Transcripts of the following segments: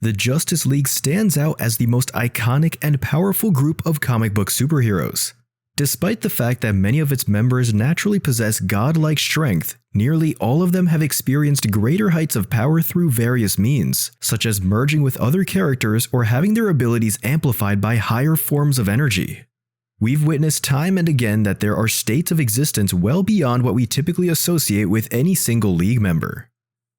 The Justice League stands out as the most iconic and powerful group of comic book superheroes. Despite the fact that many of its members naturally possess godlike strength, nearly all of them have experienced greater heights of power through various means, such as merging with other characters or having their abilities amplified by higher forms of energy. We've witnessed time and again that there are states of existence well beyond what we typically associate with any single League member.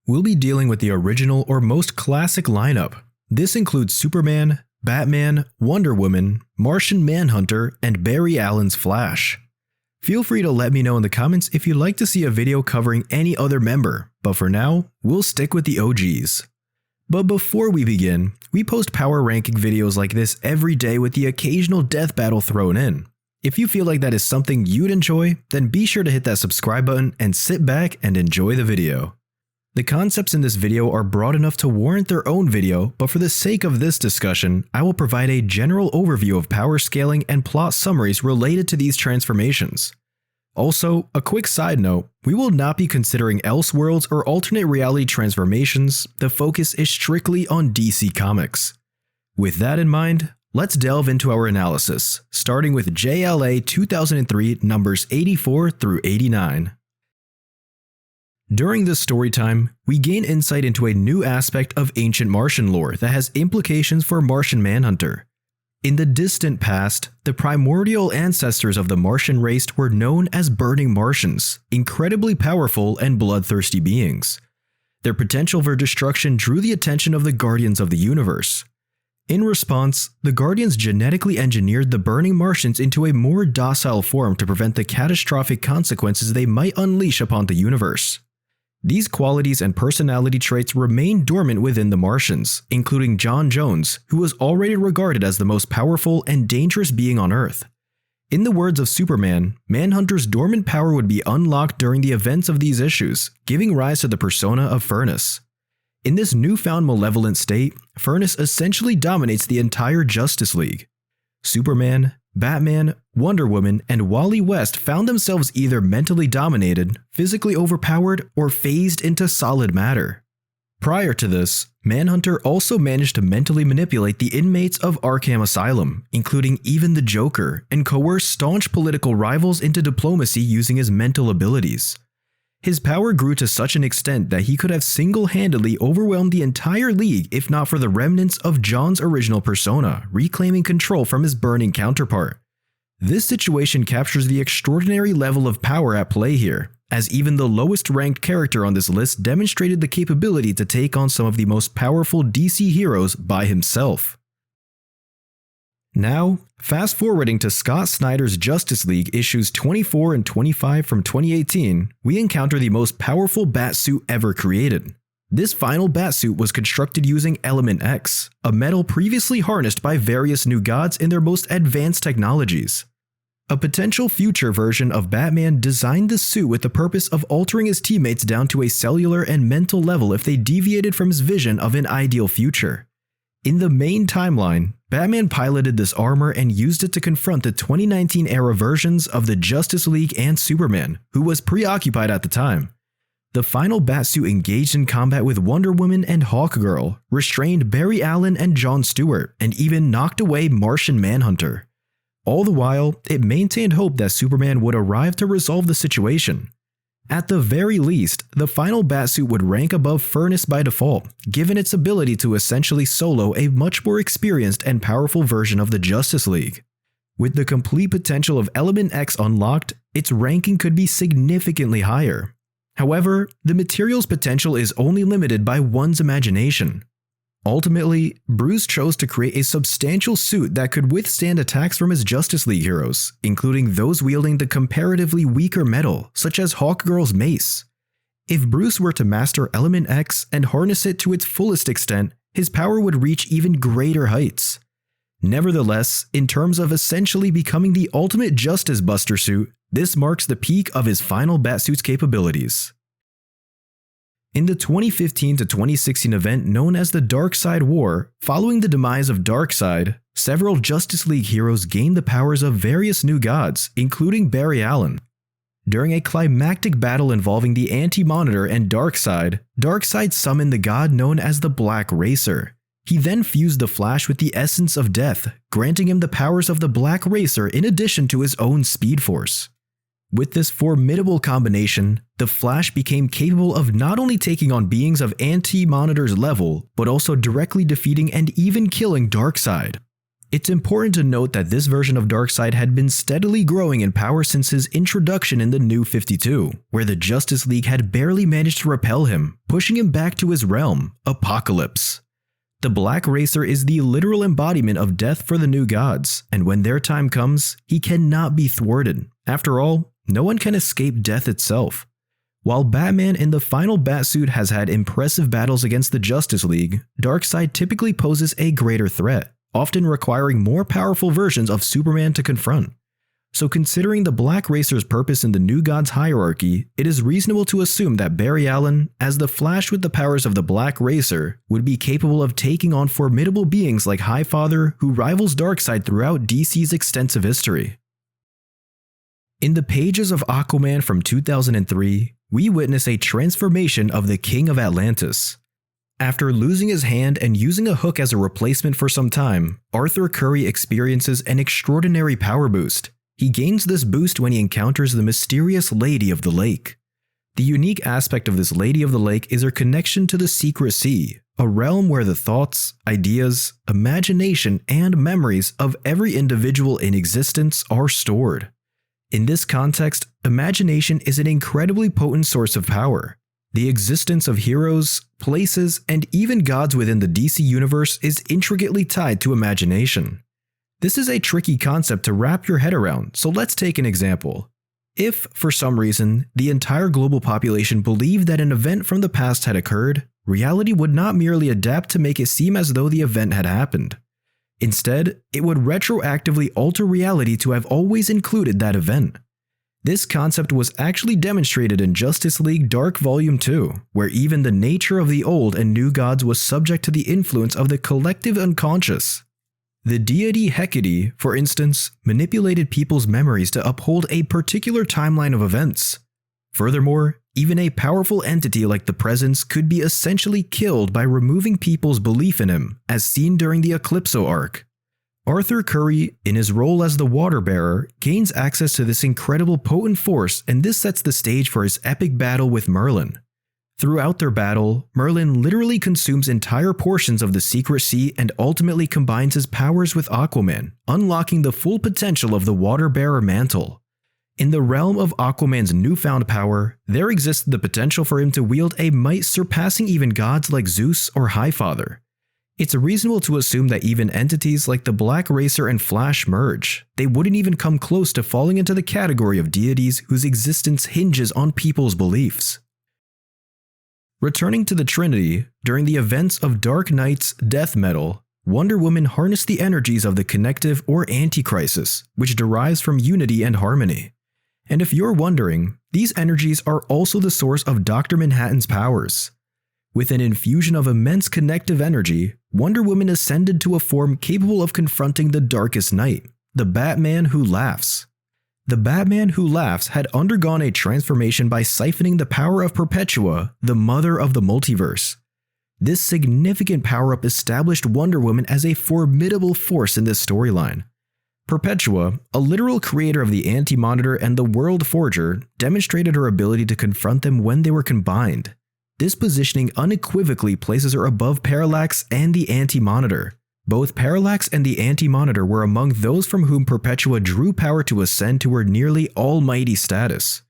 We'll be dealing with the original or most classic lineup. This includes Superman, Batman, Wonder Woman, Martian Manhunter, and Barry Allen's Flash. Feel free to let me know in the comments if you'd like to see a video covering any other member, but for now, we'll stick with the OGs. But before we begin, we post power ranking videos like this every day with the occasional death battle thrown in. If you feel like that is something you'd enjoy, then be sure to hit that subscribe button and sit back and enjoy the video. The concepts in this video are broad enough to warrant their own video, but for the sake of this discussion, I will provide a general overview of power scaling and plot summaries related to these transformations. Also, a quick side note, we will not be considering Elseworlds or alternate reality transformations. The focus is strictly on DC Comics. With that in mind, let's delve into our analysis, starting with JLA 2003 numbers 84 through 89. During this story time, we gain insight into a new aspect of ancient Martian lore that has implications for Martian Manhunter. In the distant past, the primordial ancestors of the Martian race were known as Burning Martians, incredibly powerful and bloodthirsty beings. Their potential for destruction drew the attention of the Guardians of the Universe. In response, the Guardians genetically engineered the Burning Martians into a more docile form to prevent the catastrophic consequences they might unleash upon the universe. These qualities and personality traits remain dormant within the Martians, including John Jones, who was already regarded as the most powerful and dangerous being on Earth. In the words of Superman, Manhunter's dormant power would be unlocked during the events of these issues, giving rise to the persona of Furnace. In this newfound malevolent state, Furnace essentially dominates the entire Justice League. Superman, Batman, Wonder Woman, and Wally West found themselves either mentally dominated, physically overpowered, or phased into solid matter. Prior to this, Manhunter also managed to mentally manipulate the inmates of Arkham Asylum, including even the Joker, and coerce staunch political rivals into diplomacy using his mental abilities. His power grew to such an extent that he could have single-handedly overwhelmed the entire League if not for the remnants of John's original persona, reclaiming control from his burning counterpart. This situation captures the extraordinary level of power at play here, as even the lowest-ranked character on this list demonstrated the capability to take on some of the most powerful DC heroes by himself. Now, fast-forwarding to Scott Snyder's Justice League issues 24 and 25 from 2018, we encounter the most powerful Batsuit ever created. This final Batsuit was constructed using Element X, a metal previously harnessed by various new gods in their most advanced technologies. A potential future version of Batman designed this suit with the purpose of altering his teammates down to a cellular and mental level if they deviated from his vision of an ideal future. In the main timeline, Batman piloted this armor and used it to confront the 2019-era versions of the Justice League and Superman, who was preoccupied at the time. The final Batsuit engaged in combat with Wonder Woman and Hawkgirl, restrained Barry Allen and Jon Stewart, and even knocked away Martian Manhunter. All the while, it maintained hope that Superman would arrive to resolve the situation. At the very least, the final Batsuit would rank above Furnace by default, given its ability to essentially solo a much more experienced and powerful version of the Justice League. With the complete potential of Element X unlocked, its ranking could be significantly higher. However, the material's potential is only limited by one's imagination. Ultimately, Bruce chose to create a substantial suit that could withstand attacks from his Justice League heroes, including those wielding the comparatively weaker metal, such as Hawkgirl's mace. If Bruce were to master Element X and harness it to its fullest extent, his power would reach even greater heights. Nevertheless, in terms of essentially becoming the ultimate Justice Buster suit, this marks the peak of his final Batsuit's capabilities. In the 2015 to 2016 event known as the Darkseid War, following the demise of Darkseid, several Justice League heroes gained the powers of various new gods, including Barry Allen. During a climactic battle involving the Anti-Monitor and Darkseid, Darkseid summoned the god known as the Black Racer. He then fused the Flash with the essence of death, granting him the powers of the Black Racer in addition to his own Speed Force. With this formidable combination, the Flash became capable of not only taking on beings of Anti-Monitor's level, but also directly defeating and even killing Darkseid. It's important to note that this version of Darkseid had been steadily growing in power since his introduction in the New 52, where the Justice League had barely managed to repel him, pushing him back to his realm, Apokolips. The Black Racer is the literal embodiment of death for the new gods, and when their time comes, he cannot be thwarted. After all, no one can escape death itself. While Batman in the final Batsuit has had impressive battles against the Justice League, Darkseid typically poses a greater threat, often requiring more powerful versions of Superman to confront. So considering the Black Racer's purpose in the New Gods hierarchy, it is reasonable to assume that Barry Allen, as the Flash with the powers of the Black Racer, would be capable of taking on formidable beings like Highfather, who rivals Darkseid throughout DC's extensive history. In the pages of Aquaman from 2003, we witness a transformation of the King of Atlantis. After losing his hand and using a hook as a replacement for some time, Arthur Curry experiences an extraordinary power boost. He gains this boost when he encounters the mysterious Lady of the Lake. The unique aspect of this Lady of the Lake is her connection to the Secret Sea, a realm where the thoughts, ideas, imagination, and memories of every individual in existence are stored. In this context, imagination is an incredibly potent source of power. The existence of heroes, places, and even gods within the DC universe is intricately tied to imagination. This is a tricky concept to wrap your head around, so let's take an example. If, for some reason, the entire global population believed that an event from the past had occurred, reality would not merely adapt to make it seem as though the event had happened. Instead, it would retroactively alter reality to have always included that event. This concept was actually demonstrated in Justice League Dark Volume 2, where even the nature of the old and new gods was subject to the influence of the collective unconscious. The deity Hecate, for instance, manipulated people's memories to uphold a particular timeline of events. Furthermore, even a powerful entity like the Presence could be essentially killed by removing people's belief in him, as seen during the Eclipso arc. Arthur Curry, in his role as the Waterbearer, gains access to this incredible potent force, and this sets the stage for his epic battle with Merlin. Throughout their battle, Merlin literally consumes entire portions of the Secret Sea and ultimately combines his powers with Aquaman, unlocking the full potential of the Waterbearer mantle. In the realm of Aquaman's newfound power, there exists the potential for him to wield a might surpassing even gods like Zeus or Highfather. It's reasonable to assume that even entities like the Black Racer and Flash merge. They wouldn't even come close to falling into the category of deities whose existence hinges on people's beliefs. Returning to the Trinity, during the events of Dark Knight's death metal, Wonder Woman harnessed the energies of the Connective or Anti-Crisis, which derives from unity and harmony. And if you're wondering, these energies are also the source of Dr. Manhattan's powers. With an infusion of immense connective energy, Wonder Woman ascended to a form capable of confronting the Darkest Night, the Batman who laughs. The Batman who laughs had undergone a transformation by siphoning the power of Perpetua, the mother of the multiverse. This significant power-up established Wonder Woman as a formidable force in this storyline. Perpetua, a literal creator of the Anti-Monitor and the World Forger, demonstrated her ability to confront them when they were combined. This positioning unequivocally places her above Parallax and the Anti-Monitor. Both Parallax and the Anti-Monitor were among those from whom Perpetua drew power to ascend to her nearly almighty status.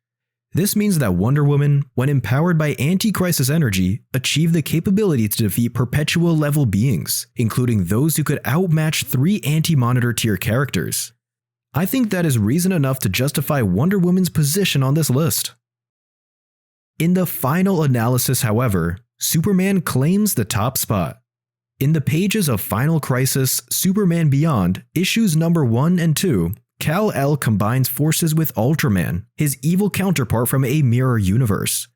This means that Wonder Woman, when empowered by Anti-Crisis energy, achieved the capability to defeat Perpetua-level beings, including those who could outmatch 3 Anti-Monitor tier characters. I think that is reason enough to justify Wonder Woman's position on this list. In the final analysis, however, Superman claims the top spot. In the pages of Final Crisis, Superman Beyond, issues number 1 and 2, Kal-El combines forces with Ultraman, his evil counterpart from a mirror universe.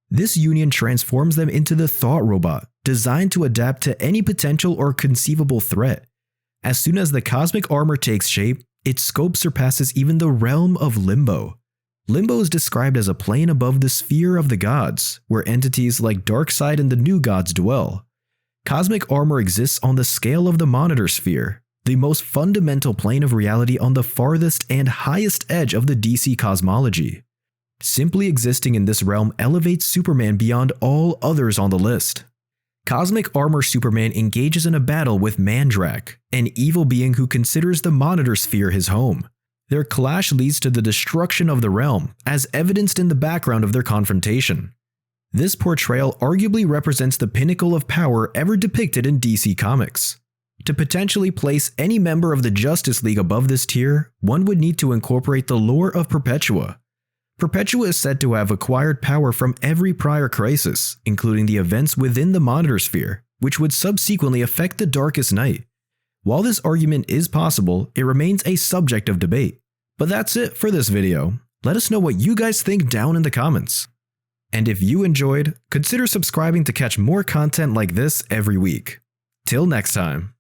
This union transforms them into the Thought Robot, designed to adapt to any potential or conceivable threat. As soon as the cosmic armor takes shape, its scope surpasses even the realm of Limbo. Limbo is described as a plane above the sphere of the gods, where entities like Darkseid and the New Gods dwell. Cosmic armor exists on the scale of the Monitor Sphere, the most fundamental plane of reality on the farthest and highest edge of the DC cosmology. Simply existing in this realm elevates Superman beyond all others on the list. Cosmic Armor Superman engages in a battle with Mandrak, an evil being who considers the Monitor Sphere his home. Their clash leads to the destruction of the realm, as evidenced in the background of their confrontation. This portrayal arguably represents the pinnacle of power ever depicted in DC Comics. To potentially place any member of the Justice League above this tier, one would need to incorporate the lore of Perpetua. Perpetua is said to have acquired power from every prior crisis, including the events within the Monitor Sphere, which would subsequently affect the Darkest Night. While this argument is possible, it remains a subject of debate. But that's it for this video. Let us know what you guys think down in the comments. And if you enjoyed, consider subscribing to catch more content like this every week. Till next time.